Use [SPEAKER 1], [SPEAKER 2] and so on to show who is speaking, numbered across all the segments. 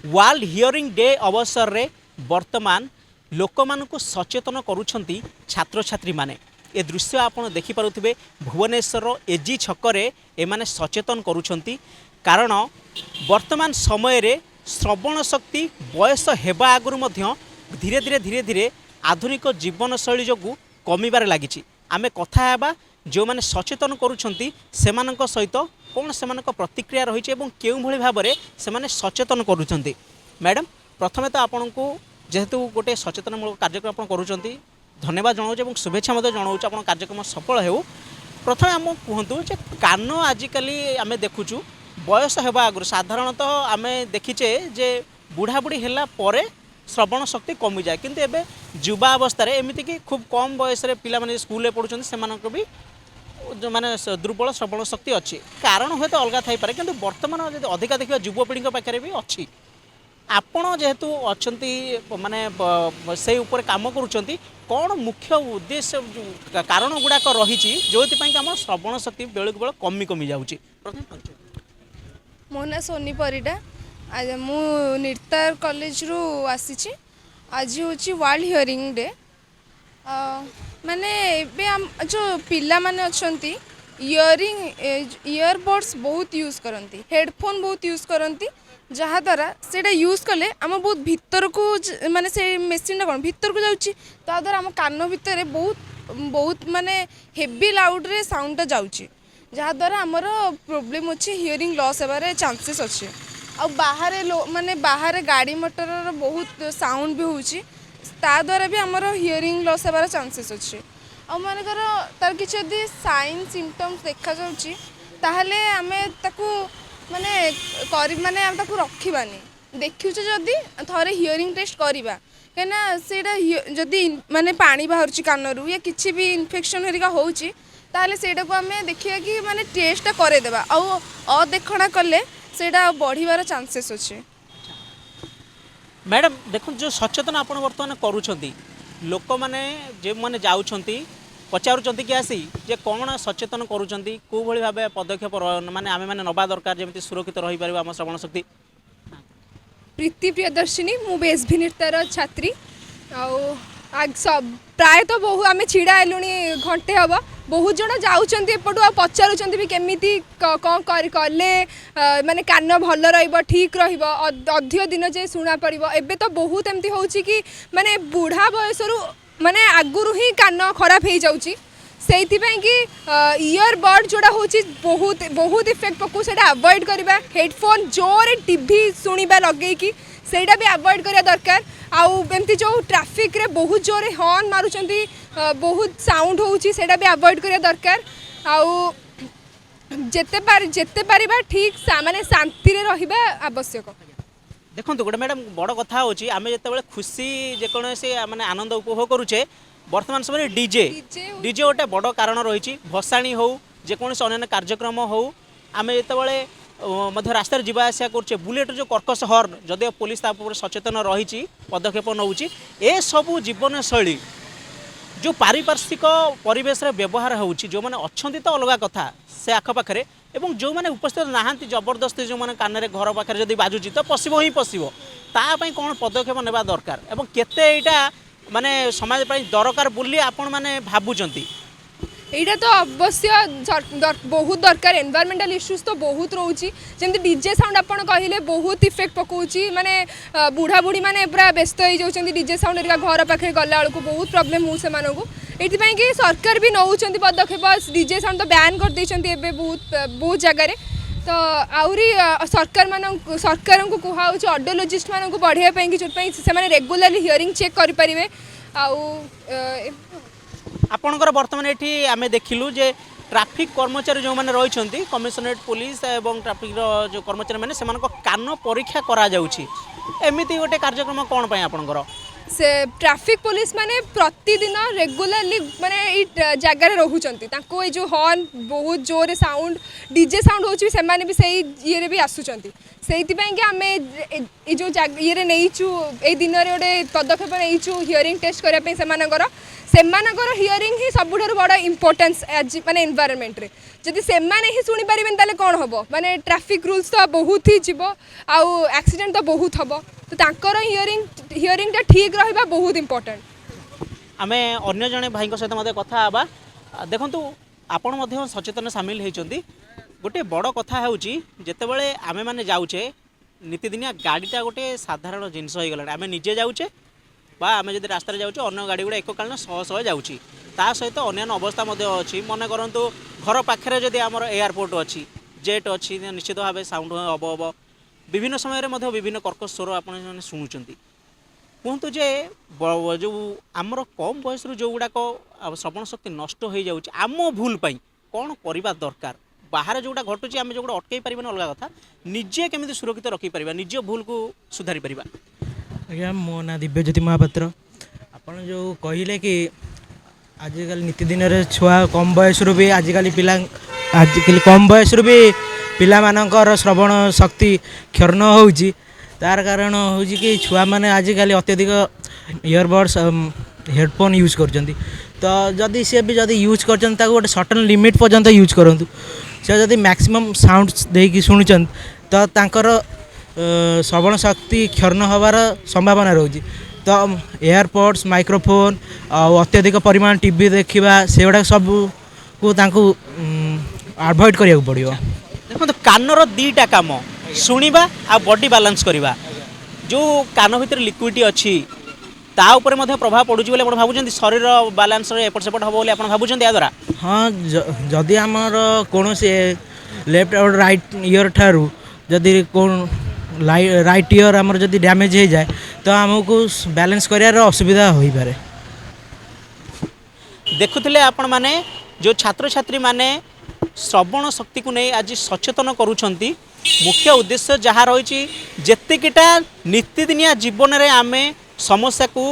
[SPEAKER 1] World hearing day अवसर रे वर्तमान लोक मानक सचेतन करुछंती छात्र छात्री माने ए दृश्य आपण देखि पारुथिबे भुवनेश्वर एजी छकरे एमाने सचेतन करुछंती कारण वर्तमान समय रे श्रवण शक्ति बयस हेबा आगुरु मध्य धीरे धीरे धीरे धीरे आधुनिक जीवन शैली जोगु कमिबार लागिछि। आमे कथा हेबा जो माने सचेतन करुछंती सेमानक सहित कौन से प्रतिक्रिया रही है केउ भली भाबरे सेमाने सचेतन करुछंती। मैडम प्रथमे तो आपण को जेहेतु गोटे सचेतनमूलक कार्यक्रम आपण करुछंती धन्यवाद जनाऊँ शुभेच्छा जनाऊँ आप कार्यक्रम सफल हो। प्रथम आम कहतु जे कान आजिकली आम देखुचु बयस होगा आगु साधारणतः आम देखीचे जे बुढ़ा बुढ़ी है श्रवण शक्ति कमी जाए किंतु एबे युवा अवस्था एमती कि खूब कम बयस पिला माने स्कूल पढ़ुं से भी माने दुर्बल श्रवण शक्ति अच्छी कारण हुए तो अलग थी पारे किंतु वर्तमान जब अधिका देखा युवपीढ़ी पाखे भी अच्छी आपण जेहेतु अच्छी माने से ऊपर काम करुँच कौन मुख्य उद्देश्य कारण गुड़ाक रही जो आम श्रवण शक्ति बेलू बेल कमी कमी जाऊँगी।
[SPEAKER 2] मो ना सोनी परिडा आज मु निर्तार कॉलेज रु आसी आज हूँ वर्ल्ड हियरिंग डे माने एबे जो पिला माने अछंती इयरबड्स बहुत यूज करती हेडफोन बहुत यूज करती जहाँद्वारा से यूज कले आम बहुत भितर को माने से मेसीन कौन भितर को जाऊँगी ताद्वारा आम कान भितर बहुत बहुत माने हेवी लाउड रे साउंड जाऊँगी जहाँद्वारा आमर प्रोब्लेम अच्छे हियरिंग लॉस होबार चांसेस अच्छे आ बाहर माने बाहर गाड़ी मोटर बहुत साउंड भी होची द्वारा भी आमर हियरिंग लॉस होबार चांसेस अच्छे आ मानकर तार किसी यदि साइन सिम्पटम्स देखा जाउची ताहले आमे ताकू माने माने आम ताकू रखिबानी देखुचे जदि थरे हियरिंग टेस्ट करिबा कहना सेटा जदि माने पानी बाहरची कानरू या किछि भी इन्फेक्शन हेरिका होउची ताहले सेटा को आमे देखिया कि माने टेस्ट करे देबा आ अदेखणा कले सेटा बढ़िबार चांसेस अच्छे।
[SPEAKER 1] मैडम देखो जो सचेतन आप बर्तमान करुँच लोक मैंने जो मैंने जाऊँच पचारुंट कि आसी जे कौन सचेतन करुँच कौ भली भाव पदक्षेप माने आमे माने नबा दरकार जमी सुरक्षित रही पार आम श्रवण शक्ति।
[SPEAKER 2] प्रीति प्रियदर्शिनी मु बेएसवी निर्तार छात्री प्रायतः बहु आम छिड़ा हेलुणी घंटे हम बहुत जन जाऊँच एपटू आ पचारुंट भी केमिति कौन कले माने कान भल ठीक अधिक दिन जाए शुणा पड़ो एबे तो बहुत एमती हो माने बुढ़ा बयसरू माने आगुरु ही कान खराब हो जाऊँगी से कि इयरबड जोड़ा हूँ बहुत बहुत इफेक्ट पकू से अवॉइड करवा हेडफोन जोर टीवी शुणा लगे सेटा भी अवॉइड करा दरकार आमती जो ट्रैफिक रे बहुत जोरे हॉर्न मारुचंती बहुत साउंड होउची सेटा भी अवॉइड करा दरकार आउ जेते पारिबा ठीक माने शांति रे रहिबा आवश्यक।
[SPEAKER 1] देखो गोटे मैडम बड़ कथा हूँ आम जो खुशी जेकोसी माने आनंद उपभोग करुचे वर्तमान समय डीजे डीजे गोटे बड़ कारण रही भसाणी हो जेकोसी अन्य कार्यक्रम हो आम जो रास्तार जावा आसा कर बुलेट जो कर्कश हर्न जदि पुलिस सचेतन रही पदक्षेप नौ सबू जीवन शैली जो पारिपार्श्विक परिवेश व्यवहार हो जो मैंने अच्छा तो अलग कथा से आखपाखे एवं जो मैंने उपस्थित नहांती जबरदस्ती जो मैंने कान घर पाखे जब बाजुची तो पशब ही पशब तापाई कौन पदक्षेप नेबा दरकार एवं केते एटा माने समाज दरकार बोली आपण माने भाबुचंती।
[SPEAKER 2] एटा तो अवश्य बहुत दरकार एनवायरमेंटल इश्यूज तो बहुत रोची जमी डीजे साउंड आप कहले बहुत इफेक्ट पकाउची माने बुढ़ा बुढ़ी माने पूरा व्यस्त हो जाउछंती डीजे साउंड घर पाखे गला बेलू बहुत प्रोब्लेम हो से कि सरकार भी नौ पदक्षेप डीजे साउंड तो बैन कर देइछंती एबे बहुत जगह तो आउरी सरकार को कहुच्छे ऑडियोलॉजिस्ट मान को बढ़ाई कि से रेगुलरली हियरिंग चेक करें
[SPEAKER 1] आपणकर बर्तमान ये आम देखिलु जे ट्रैफिक कर्मचारी जो मैंने रही कमिशनरेट पुलिस एवं ट्रैफिक जो कर्मचारी मैंने से कान परीक्षा करा जाउछि एमिति गोटे कार्यक्रम कौन पाई आपणकर
[SPEAKER 2] से ट्रैफिक पुलिस माने प्रतिदिन रेगुलरली माने जगार रोचंती तांको ए जो हॉर्न बहुत जोर साउंड डीजे साउंड होची से माने भी सही ये भी आसुचंती सेइथिपाई कि आमे ए जो ये नहींचु ए दिन रे गोटे पदक्षेप नहींचु हियरिंग टेस्ट करने पे सेमानकर हियरिंग ही सबुठारु बड़ इंपोर्टेंस माने एनवायरनमेंट रे जदि सेमाने ही सुनी पारिबेन ताले कोन हबो माने ट्रैफिक रूल्स तो बहुत ही जीवो आउ एक्सीडेंट तो बहुत हबो तो तांकर हियरिंग ठीक रहिबा बहुत इंपोर्टेंट
[SPEAKER 1] आमे अन्य जने भाई सहित मते कथा आबा देखंतु आपण मध्य सचेतन सामिल होइचंती गोटे बड़ कथा होउची जेतेबेले आमे माने जाउचे नीतिदिनिया गाड़ीटा गोटे साधारण जिनस हो गला आमे निजे जाउचे बा आमे जदि रास्ता जाउचे अन्य गाड़ी गुड़ा एककालीन शह शह जाउची ता सहित अन्य अवस्था मध्य अछि मन करंतु घर पाखरे जदि आमर एयरपोर्ट अछि जेट अछि निश्चित भाव साउंड हब हब विभिन्न समय मध्य विभिन्न कर्कश स्वर आपण शुणुचंती कहतु जे जो आमर कम बयस जो गुड़ाक श्रवण शक्ति नष्ट हो जाउची आम भूल पाई कौन करवा दरकार बाहर जोटा घटुची आम जो अटकई पार्बा अलग कथा निजे केमी सुरक्षित रखिपर निज भूल को सुधारी पार
[SPEAKER 3] आज्ञा मो ना दिव्यज्योति महापात्र आपड़ जो कहले कि आजिकल नीतिदिन छुआ कम बयस भी आजिकल पिला आजिकल कम बयस भी पिला मानकर श्रवण शक्ति क्षर्ण होउची तार कारण हूँ कि छुआ मैंने आजिकल अत्यधिक इयरबड्स हेडफोन यूज कर तो जदि सी भी जदि यूज कर गोटे सर्टन लिमिट पर्यंत यूज करूँ से जदि मैक्सिमम साउंड्स देकी शुणुचन तो तांकर श्रवण शक्ति क्षर्ण होवार संभावना रोची तो एयरपोड्स माइक्रोफोन अत्यधिक परिमाण टीवी देखा से गुड़ा सब को अवॉइड करिया पड़ो
[SPEAKER 1] देखो कानर दीटा काम शुणा आ बॉडी बैलेंस करवा जो कान भीतर लिक्विड अच्छी ता ऊपर मध्य प्रभाव पड़ुची बोले आपण भाबुचंती शरीर बैलेंस एपट सेपट हबो बोले आपण भाबुचंती या द्वारा
[SPEAKER 3] हाँ जदि आमर कौन से लेफ्ट और राइट ईयर ठारू जदि कौन राइट ईयर आमर जदि डैमेज हो जाए तो आमको बैलेंस करार असुविधा हो पारे
[SPEAKER 1] देखुथिले आपण माने जो छात्र छात्री माने श्रवण शक्ति को नहीं आज सचेतन करुछंती मुख्य उद्देश्य जहाँ रही जेतिकीटा नित्यदिनिया जीवन में आमे समस्या को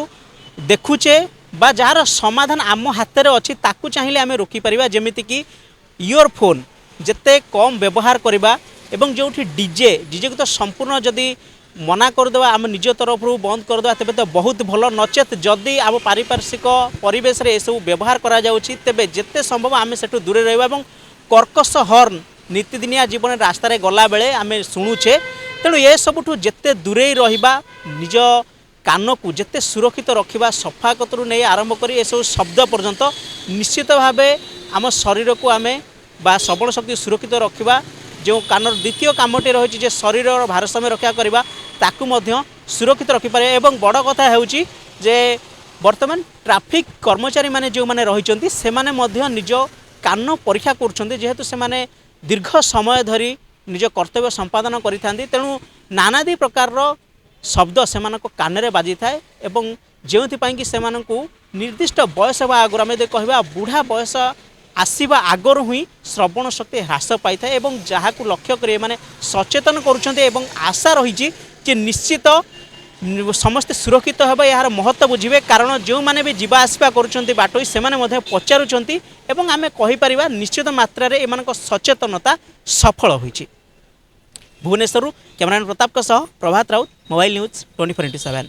[SPEAKER 1] देखुचे बा जार समाधान आम हाथ में अच्छी ताकू चाहिए आम रोकीपर जमीती कि इयरफोन जिते कम व्यवहार करवा एवं जो डीजे डीजे को तो संपूर्ण जदि मना करदे आम निज तरफ बंद करदे तेज तो बहुत भल नचेत जदि आम पारिपार्श्विक परिवेश रे सब व्यवहार करा जाउछि तेबे जेते संभव आम से दूरे रहा कर्कश हॉर्न नीतिदिनिया जीवन रास्ता गला बेले आम शुणुचे तेणु ये सबुठु जेते दूरे रहिबा निज कान को जेते सुरक्षित रखिबा सफा कतरू नहीं आरंभ करी ये सब शब्द पर्यंत निश्चित भावे आम शरीर को आम बा श्रवण शक्ति सुरक्षित रखिबा जो कानर द्वितीय कामटी रही जे शरीर भारसाम्य रक्षा करवा ताकू मध्य सुरक्षित रखिपारे एवं बड़ कथा होउची जे वर्तमान ट्रैफिक कर्मचारी माने जो माने रहिचंती से माने मध्य निज कान परीक्षा करुछंती जेहेतु से माने दीर्घ समय धरी निज कर्तव्य संपादन करिथांती तेणु नानादी प्रकार शब्द से कान में बाजी थाए एवं जो कि से निर्दिष्ट बयस आगुरी आम कहवा बुढ़ा बयस आसवा आगरू ही श्रवण शक्ति ह्रास पाई थाए एवं जहाँ को लक्ष्य कर माने सचेतन करुछंती एवं आशा रही कि निश्चित समस्ते सुरक्षित हे यार महत्व बुझे कारण जो मैंने भी जीवा आसवा करुछंती बाटोई से माने पचारुछंती एवं आमे कहिपारिबा निश्चित मात्रा रे एमानक सचेतनता सफल होईछि। भुवनेश्वर कैमरामैन प्रताप सह प्रभात राउत मोबाइल न्यूज 24x7।